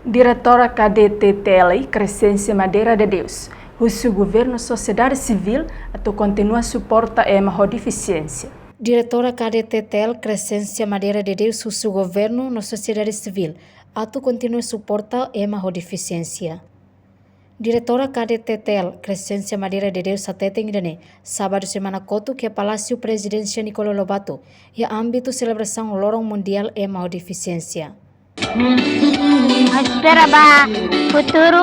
Diretora KDT-TL Crescência Madeira de Deus, o governo sociedade civil atu continua suporta a deficiência. Diretora KDT-TL Crescência Madeira de Deus, o governo na sociedade civil atu continua suporta a deficiência. Diretora KDT-TL Crescência Madeira de Deus ateteng dane sábado semana kotu ke Palácio Presidência Nicolau Lobato e âmbito celebração Lorong Mundial a deficiência. Espera para futuro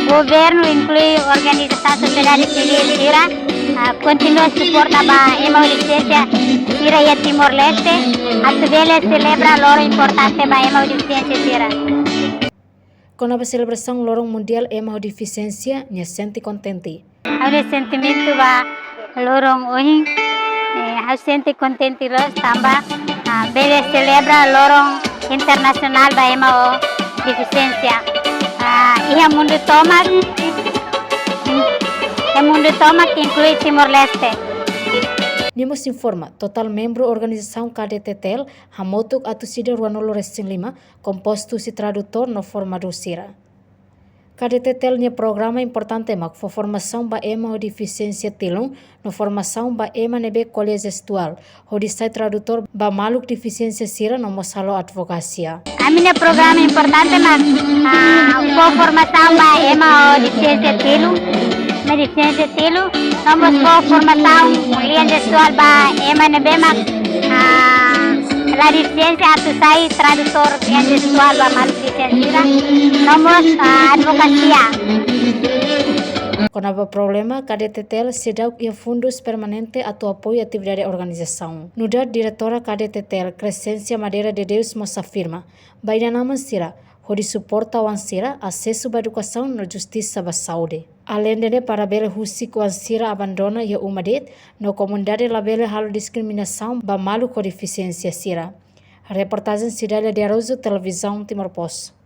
governo inclui organização sociedade civil ira continua suporta para a deficiência ira e Timor-Leste a celebra loro importante para a deficiência ira. Com a celebração Lorong Mundial a deficiência, me senti contente. Ada sentimento ba lorong uning eu senti contente los tambah bele celebra lorong internasional ba ema deficiência ia mundo tomak inclui Timor-Leste. Nimos informa, total membro organização KDT-TL, hamotuk atu sida ruanolo resing 5, composto si tradutor no forma do sira. KDT-TL nya programa importante mak for formação ba ema deficiência tilung, no formação ba ema nebe kolej gestual, hodistai tradutor ba maluk deficiência sira no mosalo advocacia. Amine programa importante mak for formação ba ema deficiência tilung, deficiência tilung, nomos for formação lian gestual ba ema nebe mak la deficiência atu sai tradutor lian gestual ba maluk deficiência nomos advocacia. Com o problema, KDT-TL sedau ia fundos permanente atau apoio atividade organização. Nuda diretora KDT-TL Crescência Madeira de Deus mos afirma, baina nama sira, hodi suporta wan sira acesso ba educação no justiça ba saúde. Além de para bele husik wan sira abandona ia umadet, no comunidade la bele halo diskriminação ba malu com deficiência sira. Reportagem Cidália de Arauzo, Televisão Timor-Poste.